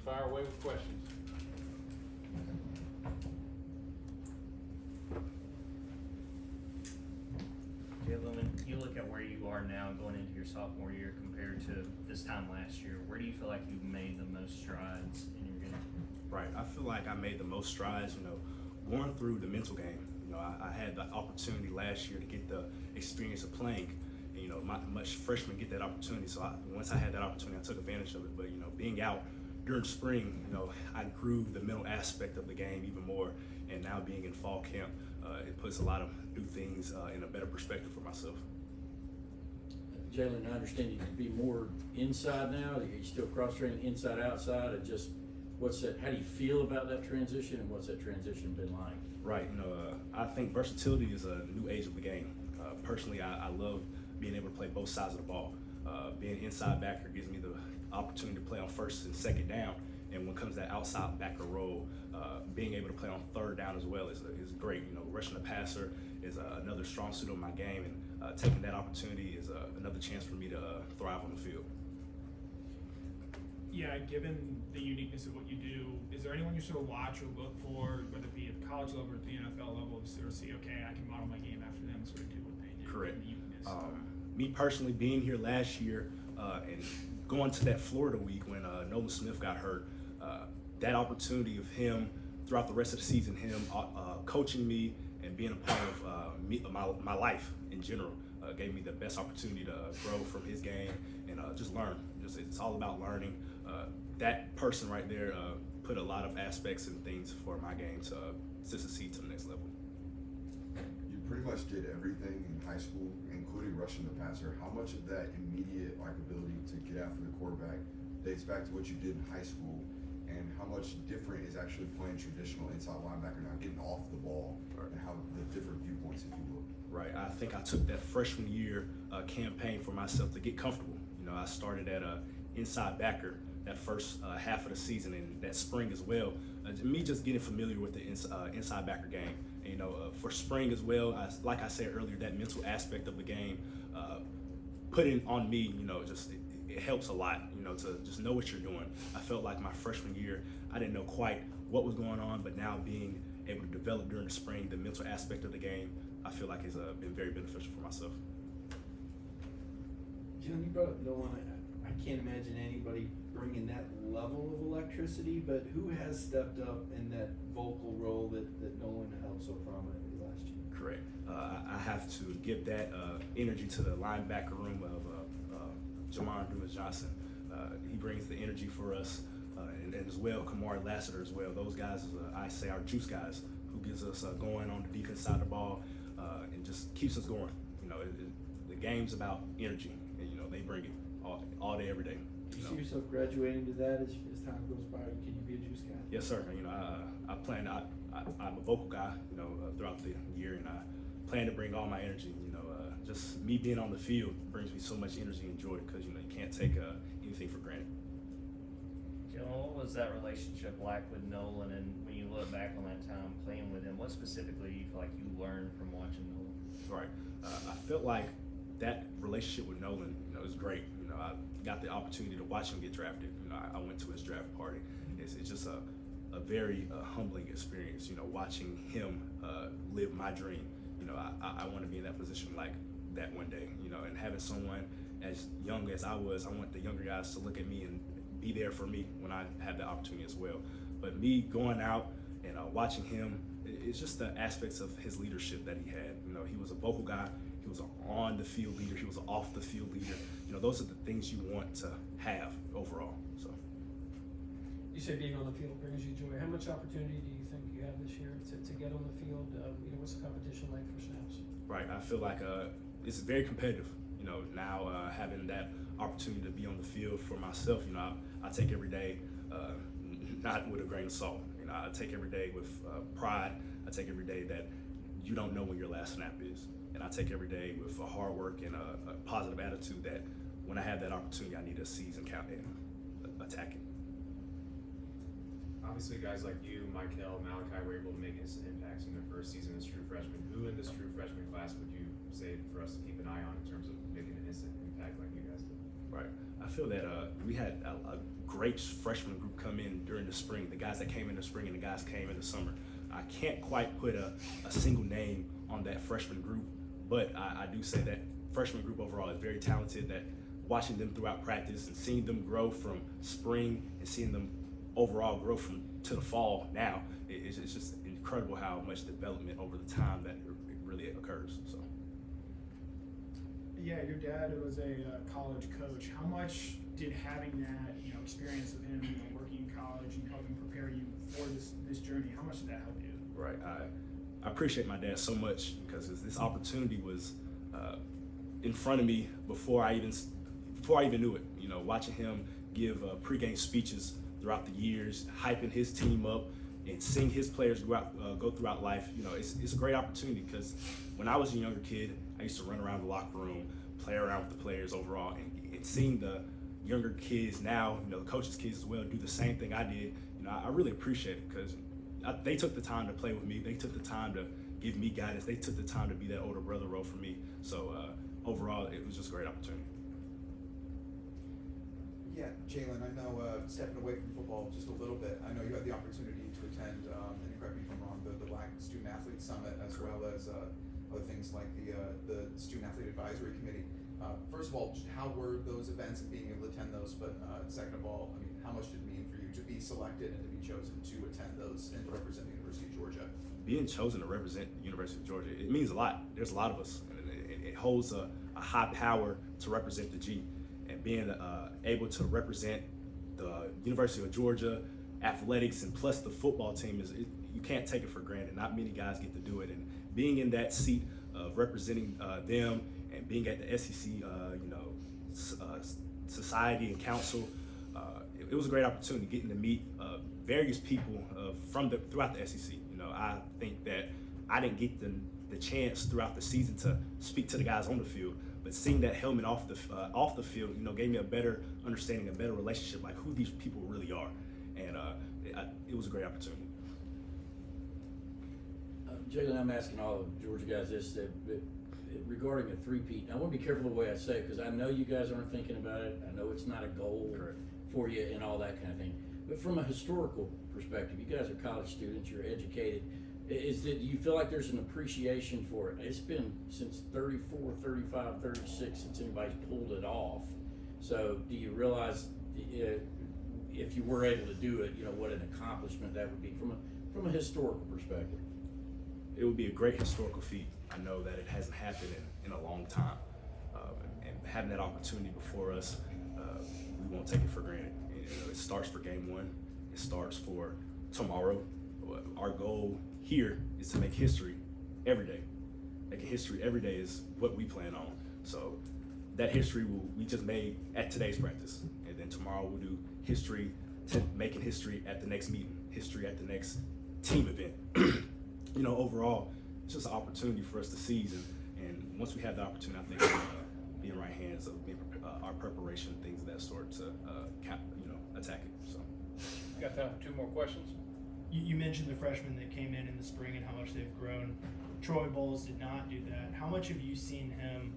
Fire away with questions. Jalon, when you look at where you are now going into your sophomore year compared to this time last year, where do you feel like you've made the most strides in your game? Right, I feel like I made the most strides, going through the mental game. I had the opportunity last year to get the experience of playing. And, much freshmen get that opportunity. So once I had that opportunity, I took advantage of it. But, being out during spring, I grew the mental aspect of the game even more. And now being in fall camp, it puts a lot of new things in a better perspective for myself. Jalon, I understand you can be more inside now. Are you still cross-training inside, outside, and just how do you feel about that transition, and what's that transition been like? Right, I think versatility is a new age of the game. Personally, I love being able to play both sides of the ball. Being inside backer gives me the opportunity to play on first and second down, and when it comes to that outside backer role, being able to play on third down as well is great. Rushing the passer is another strong suit of my game, and taking that opportunity is another chance for me to thrive on the field. Yeah, given the uniqueness of what you do, is there anyone you sort of watch or look for, whether it be at the college level or at the NFL level, to sort of see, okay, I can model my game after them and sort of do what they do? Correct. The uniqueness. Me personally, being here last year and going to that Florida week when Nolan Smith got hurt, that opportunity of him throughout the rest of the season, him coaching me and being a part of my life in general, gave me the best opportunity to grow from his game and just learn. It's all about learning. That person right there put a lot of aspects and things for my game to succeed to the next level. You pretty much did everything in high school, including rushing the passer. How much of that immediate ability to get after the quarterback dates back to what you did in high school, and how much different is actually playing traditional inside linebacker now, getting off the ball, and how the different viewpoints, if you will? Right, I think I took that freshman year campaign for myself to get comfortable. I started at inside backer that first half of the season, and that spring as well. Me just getting familiar with the inside backer game. And, for spring as well, like I said earlier, that mental aspect of the game, putting on me, it helps a lot, to just know what you're doing. I felt like my freshman year, I didn't know quite what was going on, but now being able to develop during the spring, the mental aspect of the game, I feel like it's been very beneficial for myself. Jalon, you brought up Nolan. I can't imagine anybody bringing that level of electricity, but who has stepped up in that vocal role that Nolan held so prominently last year? Correct. I have to give that energy to the linebacker room of Jamar Johnson. He brings the energy for us, and as well, Kamari Lassiter as well. Those guys, I say, are juice guys who gives us going on the defense side of the ball and just keeps us going. The game's about energy, and they bring it all day, every day. Do you see yourself graduating to that as time goes by? Can you be a juice guy? Yes, sir. I plan. I'm a vocal guy. Throughout the year, and I plan to bring all my energy. Just me being on the field brings me so much energy and joy because you can't take anything for granted. Jalon, what was that relationship like with Nolan, and when you look back on that time playing with him, what specifically do you feel like you learned from watching Nolan? Right. I felt like that relationship with Nolan, is great. I got the opportunity to watch him get drafted. I went to his draft party. It's just a very humbling experience. Watching him live my dream. I want to be in that position like that one day. And having someone as young as I was, I want the younger guys to look at me and be there for me when I have the opportunity as well. But me going out and watching him, it's just the aspects of his leadership that he had. He was a vocal guy. He was an on the field leader. He was an off the field leader. Those are the things you want to have overall. So. You say being on the field brings you joy. How much opportunity do you think you have this year to get on the field? What's the competition like for snaps? Right. I feel like it's very competitive. Now having that opportunity to be on the field for myself, I take every day not with a grain of salt. I take every day with pride. I take every day that you don't know when your last snap is. And I take every day with a hard work and a positive attitude that when I have that opportunity, I need to seize and count and attack it. Obviously, guys like you, Michael, Malachi were able to make instant impacts in their first season as true freshmen. Who in this true freshman class would you say for us to keep an eye on in terms of making an instant impact like you guys did? Right. I feel that we had a great freshman group come in during the spring. The guys that came in the spring and the guys came in the summer. I can't quite put a single name on that freshman group, but I do say that freshman group overall is very talented. That watching them throughout practice and seeing them grow from spring and seeing them overall grow from to the fall now, it's just incredible how much development over the time that it really occurs. So. Yeah, your dad was a college coach. How much did having that, experience of him, working in college and helping prepare you for this journey, how much did that help you? Right. I appreciate my dad so much because this opportunity was in front of me before I even knew it. Watching him give pregame speeches throughout the years, hyping his team up, and seeing his players go throughout life. It's a great opportunity because when I was a younger kid, I used to run around the locker room, play around with the players overall, and seeing the younger kids now, the coaches' kids as well, do the same thing I did. I really appreciate it because they took the time to play with me. They took the time to give me guidance. They took the time to be that older brother role for me. So overall, it was just a great opportunity. Yeah, Jalon, I know stepping away from football just a little bit, I know you had the opportunity to attend, and correct me if I'm wrong, the Black Student Athlete Summit, as well as other things like the Student Athlete Advisory Committee. First of all, just how were those events and being able to attend those? But second of all, how much did it mean for you to be selected and to be chosen to attend those and to represent the University of Georgia? Being chosen to represent the University of Georgia, it means a lot. There's a lot of us, and it holds a high power to represent the G. And being able to represent the University of Georgia athletics and plus the football team you can't take it for granted. Not many guys get to do it, and being in that seat of representing them and being at the SEC, society and council, it was a great opportunity getting to meet various people throughout the SEC. I think that I didn't get the chance throughout the season to speak to the guys on the field, but seeing that helmet off the field, gave me a better understanding, a better relationship, like who these people really are, and it was a great opportunity. Jalon, I'm asking all of Georgia guys this, that regarding a three-peat. I want to be careful the way I say it because I know you guys aren't thinking about it. I know it's not a goal for you and all that kind of thing. But from a historical perspective, you guys are college students, you're educated. Do you feel like there's an appreciation for it? It's been since 34, 35, 36 since anybody's pulled it off. So do you realize if you were able to do it, what an accomplishment that would be from a historical perspective? It would be a great historical feat. I know that it hasn't happened in a long time. And having that opportunity before us, we won't take it for granted. It starts for game one. It starts for tomorrow. Our goal here is to make history every day. Making history every day is what we plan on. So that history we just made at today's practice. And then tomorrow we'll do history, making history at the next meeting, history at the next team event. Overall, it's just an opportunity for us to seize, and once we have the opportunity, I think we'll be in right hands of our preparation, things of that sort, to attack it. So, got time for two more questions. You mentioned the freshmen that came in the spring and how much they've grown. Troy Bowles did not do that. How much have you seen him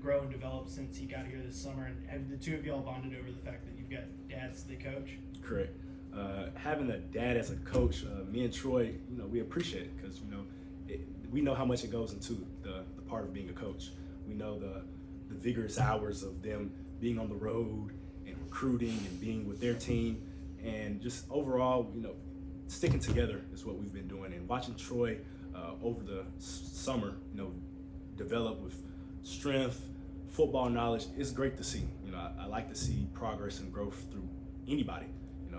grow and develop since he got here this summer? And have the two of y'all bonded over the fact that you've got dads that coach? Correct. Having a dad as a coach, me and Troy, we appreciate it because we know how much it goes into the part of being a coach. We know the vigorous hours of them being on the road and recruiting and being with their team, and just overall, sticking together is what we've been doing. And watching Troy over the summer, develop with strength, football knowledge, it's great to see. I like to see progress and growth through anybody.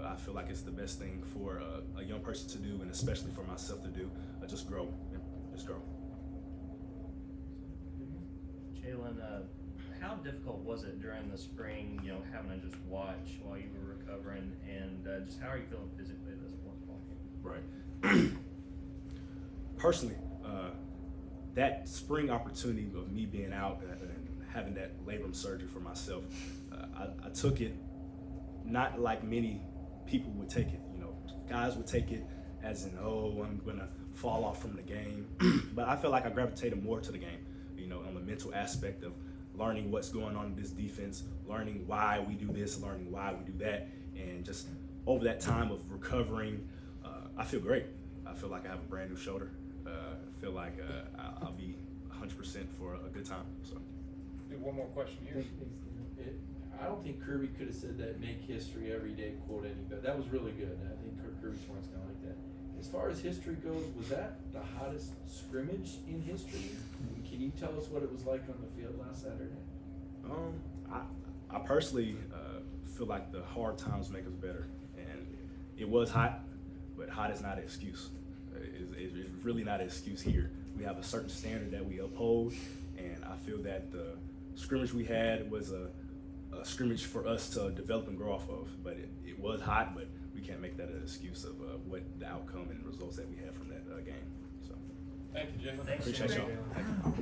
I feel like it's the best thing for a young person to do, and especially for myself to do, just grow. Just grow. Jalon, how difficult was it during the spring, having to just watch while you were recovering, and just how are you feeling physically at this point? Right. Personally, that spring opportunity of me being out and having that labrum surgery for myself, I took it not like many people would take it. Guys would take it as in, I'm gonna fall off from the game. But I feel like I gravitated more to the game, on the mental aspect of learning what's going on in this defense, learning why we do this, learning why we do that, and just over that time of recovering, I feel great. I feel like I have a brand new shoulder. I feel like I'll be 100% for a good time. So, Do one more question here. I don't think Kirby could have said that "make history every day" quote any better. That was really good. I think Kirby Smart's gonna like that. As far as history goes, was that the hottest scrimmage in history? Can you tell us what it was like on the field last Saturday? I personally feel like the hard times make us better, and it was hot, but hot is not an excuse. It's really not an excuse here. We have a certain standard that we uphold, and I feel that the scrimmage we had was a scrimmage for us to develop and grow off of. But it was hot, but we can't make that an excuse of what the outcome and results that we had from that game. So, Thank you, Jalen. Thanks, appreciate Jalen. y'all. Thank you.